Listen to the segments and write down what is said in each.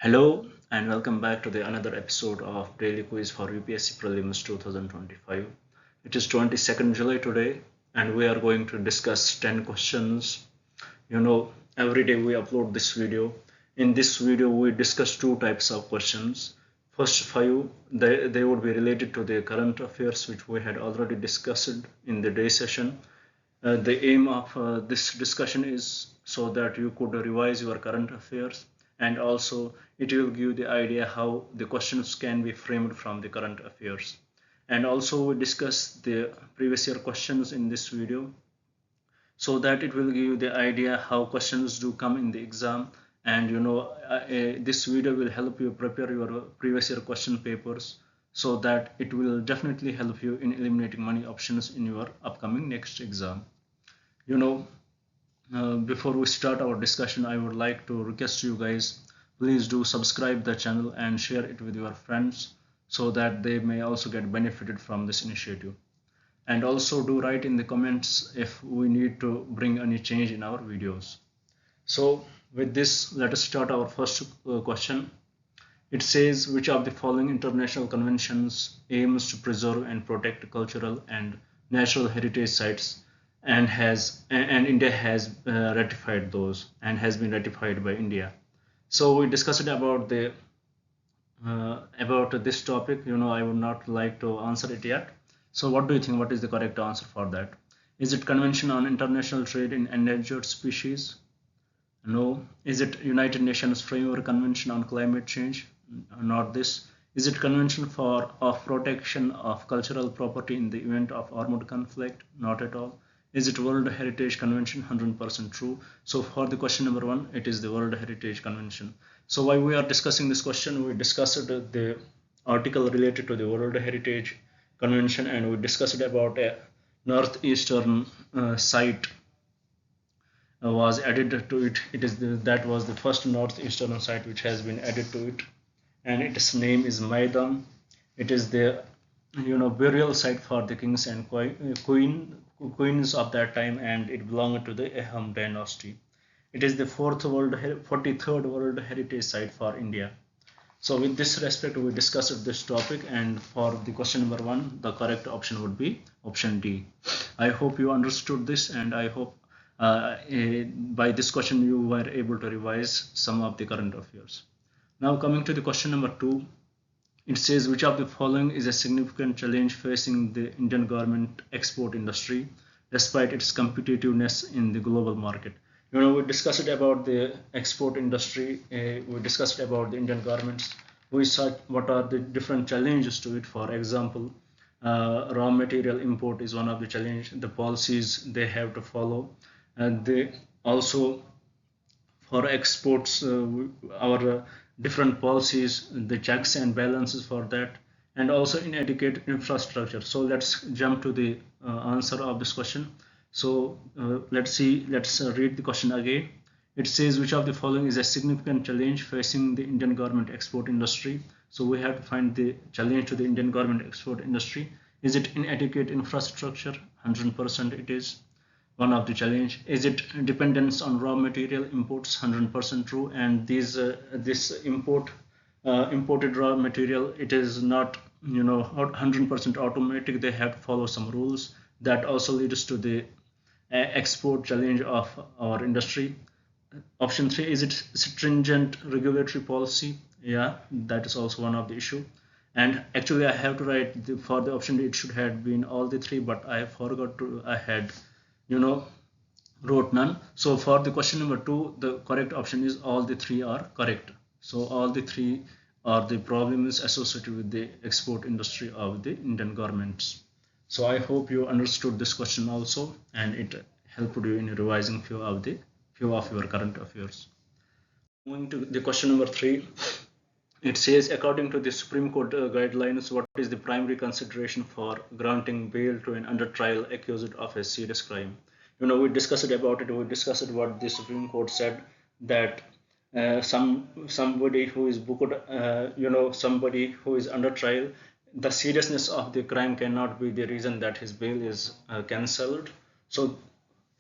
Hello and welcome back to the another episode of Daily Quiz for UPSC Prelims 2025. It is 22nd July today and we are going to discuss 10 questions. Every day we upload this video. In this video we discuss two types of questions. First five, they would be related to the current affairs which we had already discussed in the day session. The aim of this discussion is so that you could revise your current affairs, and also it will give the idea how the questions can be framed from the current affairs. And also we discuss the previous year questions in this video so that it will give you the idea how questions do come in the exam. And this video will help you prepare your previous year question papers, so that it will definitely help you in eliminating many options in your upcoming next exam. you know Before we start our discussion, I would like to request you guys, please do subscribe the channel and share it with your friends so that they may also get benefited from this initiative. And also do write in the comments if we need to bring any change in our videos. So with this, let us start our first question. It says, which of the following international conventions aims to preserve and protect cultural and natural heritage sites, and India has ratified those and has been ratified by India. So we discussed about this topic. I would not like to answer it yet. So what do you think? What is the correct answer for that? Is it Convention on International Trade in Endangered Species? No. Is it United Nations Framework Convention on Climate Change? Not this. Is it Convention of Protection of Cultural Property in the event of armed conflict? Not at all. Is it World Heritage Convention? 100% true. So for the question number one, it is the World Heritage Convention. So why we are discussing this question? We discussed the article related to the World Heritage Convention, and we discussed about a northeastern site was added to it. That was the first northeastern site which has been added to it, and its name is Maidan. It is the burial site for the kings and queens of that time, and it belonged to the Ahom dynasty. It is the 43rd World Heritage Site for India. So with this respect, we discussed this topic, and for the question number one, the correct option would be option D. I hope you understood this, and I hope by this question you were able to revise some of the current affairs. Now coming to the question number two, it says, which of the following is a significant challenge facing the Indian garment export industry despite its competitiveness in the global market? We discussed about the export industry, we discussed about the Indian garments, we saw what are the different challenges to it. For example, raw material import is one of the challenge, the policies they have to follow, and they also, for exports, our different policies, the checks and balances for that, and also inadequate infrastructure. So let's jump to the answer of this question. So let's read the question again. It says, which of the following is a significant challenge facing the Indian garment export industry? So we have to find the challenge to the Indian garment export industry. Is it inadequate infrastructure? 100% it is one of the challenge. Is it dependence on raw material imports? 100% true. And this imported raw material, it is not 100% automatic. They have to follow some rules. That also leads to the export challenge of our industry. Option three, is it stringent regulatory policy? Yeah, that is also one of the issue. And actually I have to write for the option D, it should have been all the three, but I forgot to, I had wrote none. So for the question number two, the correct option is all the three are correct. So all the three are the problems associated with the export industry of the Indian garments. So I hope you understood this question also, and it helped you in revising few of your current affairs. Moving to the question number three, it says, according to the Supreme Court guidelines, what is the primary consideration for granting bail to an under trial accused of a serious crime? We discussed about it. We discussed what the Supreme Court said, that somebody who is booked, somebody who is under trial, the seriousness of the crime cannot be the reason that his bail is cancelled. So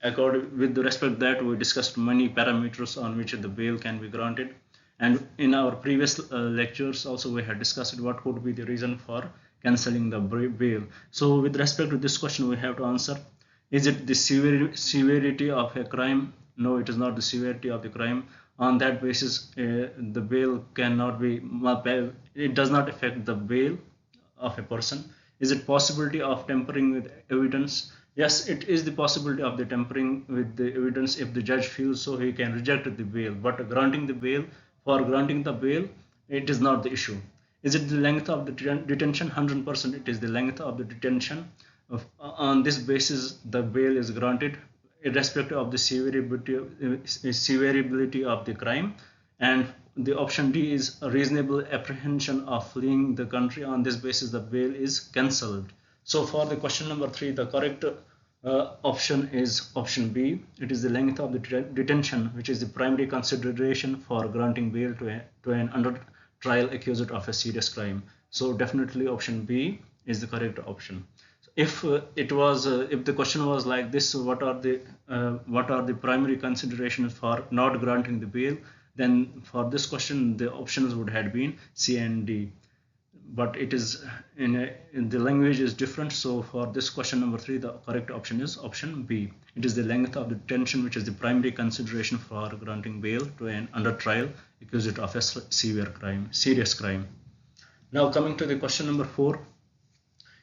according with respect that, we discussed many parameters on which the bail can be granted, And in our previous lectures also we had discussed what could be the reason for cancelling the bail. So with respect to this question we have to answer, is it the severity of a crime? No, it is not the severity of the crime. On that basis, the bail cannot be, it does not affect the bail of a person. Is it possibility of tampering with evidence? Yes, it is the possibility of the tampering with the evidence. If the judge feels so, he can reject the bail. But granting the bail, for granting the bail, it is not the issue. Is it the length of the detention? 100% it is the length of the detention. On this basis, the bail is granted irrespective of the severability of the crime. And the option D is a reasonable apprehension of fleeing the country. On this basis, the bail is cancelled. So for the question number 3, the correct option is option B. It is the length of the detention, which is the primary consideration for granting bail to an under trial accused of a serious crime. So definitely option B is the correct option. If if the question was like this, what are the primary considerations for not granting the bail, then for this question the options would have been C and D. But it is in the language is different. So for this question number 3, the correct option is option B. It is the length of the detention which is the primary consideration for granting bail to an under trial accused of a serious crime. Now coming to the question number 4,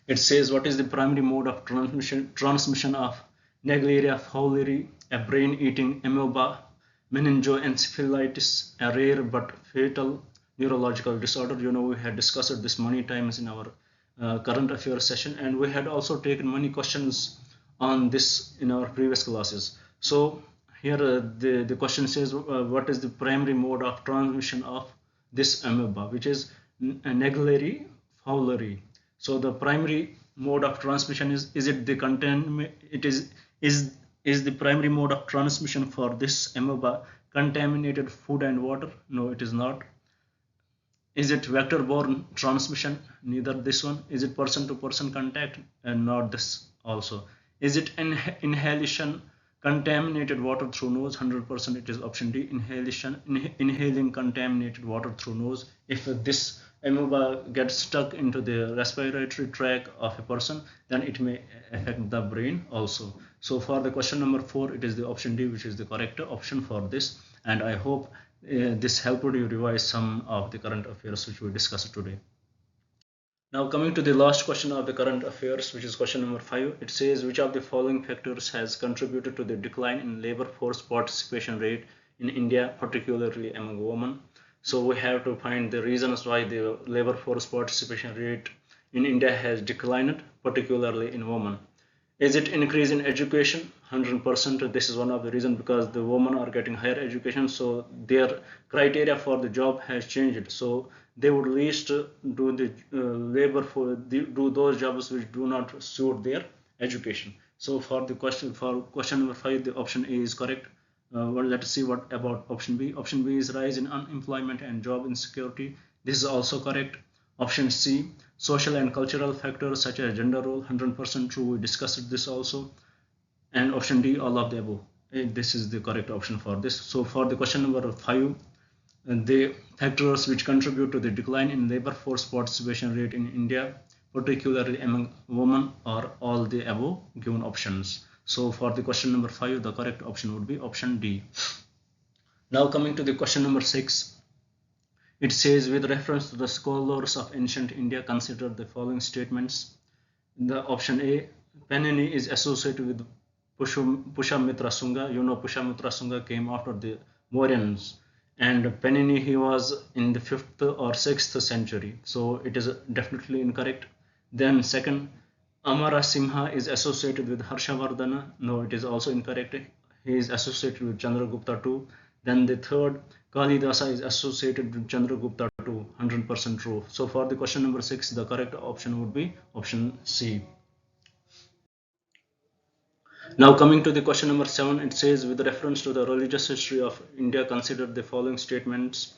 it says what is the primary mode of transmission of Naegleria fowleri, a brain-eating amoeba, meningoencephalitis, a rare but fatal neurological disorder. We had discussed this many times in our current affairs session, and we had also taken many questions on this in our previous classes. So here the question says what is the primary mode of transmission of this amoeba, which is Naegleria fowleri. So the primary mode of transmission is it the is the primary mode of transmission for this amoeba contaminated food and water? No, it is not. Is it vector-borne transmission? Neither this one. Is it person-to-person contact? And not this also. Is it inhalation contaminated water through nose? 100% it is option D. Inhaling contaminated water through nose. If this amoeba gets stuck into the respiratory tract of a person, then it may affect the brain also. So for the question number 4, it is the option D, which is the correct option for this. And I hope this helped you revise some of the current affairs which we discussed today. Now coming to the last question of the current affairs, which is question number 5, it says which of the following factors has contributed to the decline in labor force participation rate in India, particularly among women? So we have to find the reasons why the labor force participation rate in India has declined, particularly in women. Is it increase in education? 100%. This is one of the reasons, because the women are getting higher education, so their criteria for the job has changed. So they would least do the labor do those jobs which do not suit their education. So for question number 5, the option A is correct. Well, let's see what about option B. Option B is rise in unemployment and job insecurity. This is also correct. Option C, social and cultural factors such as gender role, 100% true. We discussed this also. And option D, all of the above. This is the correct option for this. So for the question number 5, the factors which contribute to the decline in labor force participation rate in India, particularly among women, are all the above given options. So for the question number 5, the correct option would be option D. Now coming to the question number 6, it says with reference to the scholars of ancient India, consider the following statements. The option A, Panini is associated with Pushyamitra Sunga. Pushyamitra Sunga came after the Mauryans, and Panini, he was in the 5th or 6th century. So it is definitely incorrect. Then second, Amara Simha is associated with Harshavardhana. No, it is also incorrect. He is associated with Chandragupta too. Then the third, Kalidasa is associated with Chandragupta too. 100% true. So for the question number 6, the correct option would be option C. Now coming to the question number 7, it says with reference to the religious history of India, consider the following statements.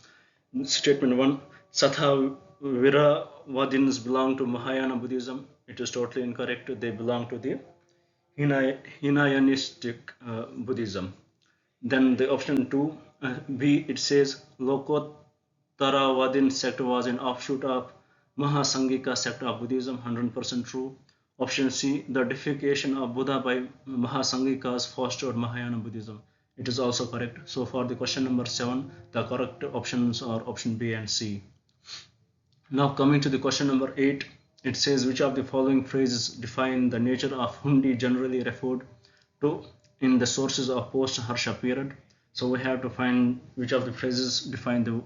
Statement 1, Sathavira-vadins belong to Mahayana Buddhism. It is totally incorrect. They belong to the Hinayanistic Buddhism. Then the option 2, B, it says Theravadin sect was an offshoot of Mahasangika sect of Buddhism. 100% true. Option C, the deification of Buddha by Mahasangikas fostered Mahayana Buddhism. It is also correct. So for the question number 7, the correct options are option B and C. Now coming to the question number 8, it says which of the following phrases define the nature of hundi generally referred to in the sources of post-Harsha period. So we have to find which of the phrases define the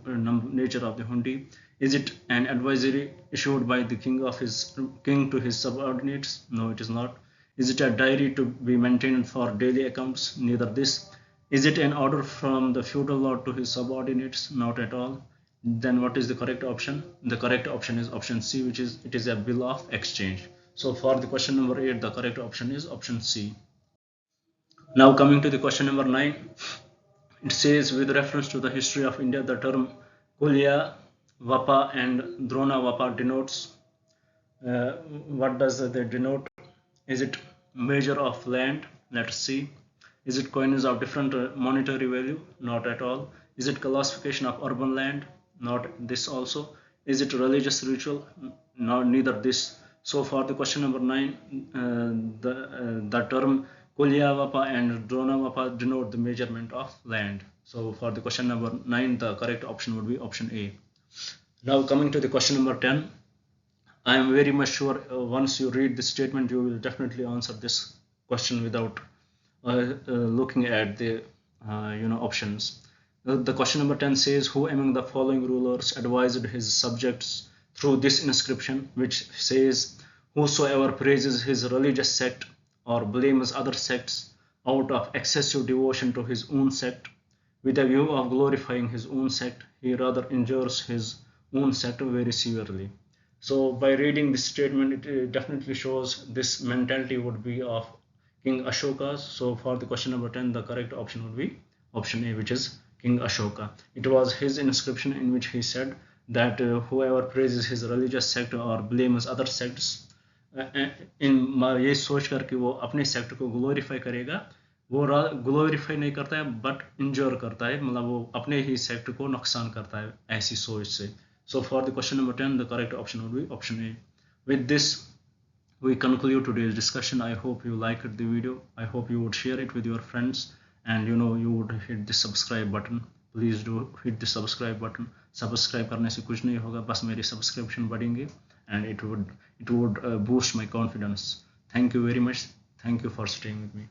nature of the hundi. Is it an advisory issued by the king to his subordinates? No, it is not. Is it a diary to be maintained for daily accounts? Neither this. Is it an order from the feudal lord to his subordinates? Not at all. Then what is the correct option? The correct option is option C, which is it is a bill of exchange. So for the question number 8, the correct option is option C. Now coming to the question number 9, it says with reference to the history of India, the term Kulya Vapa and Drona Vapa denotes, what does they denote? Is it measure of land? Let's see. Is it coinage of different monetary value? Not at all. Is it classification of urban land? Not this also. Is it religious ritual? No, neither this. So for the question number 9, the term Kulyavapa and Dronavapa denote the measurement of land. So for the question number 9, the correct option would be option A. Now coming to the question number 10, I am very much sure once you read this statement, you will definitely answer this question without looking at the options. The question number 10 says, who among the following rulers advised his subjects through this inscription, which says, whosoever praises his religious sect or blames other sects out of excessive devotion to his own sect with a view of glorifying his own sect, he rather injures his own sect very severely. So by reading this statement, it definitely shows this mentality would be of King Ashoka's. So for the question number 10, the correct option would be option A, which is King Ashoka. It was his inscription in which he said that whoever praises his religious sect or blames other sects, ये सोच कर कि वो अपने sect को glorify करेगा, वो glorify नहीं करता है बट इंजोर करता है, मतलब वो अपने ही सेक्ट को नुकसान करता है ऐसी सोच से. So for the question number 10, the correct option would be option A. With this, we conclude today's discussion. I hope you liked the video. I hope you would share it with your friends, and you would hit the subscribe button. Please do hit the subscribe button. Subscribe करने से कुछ नहीं होगा, बस मेरी subscription बढ़ेंगे, and it would boost my confidence. Thank you very much. Thank you for staying with me.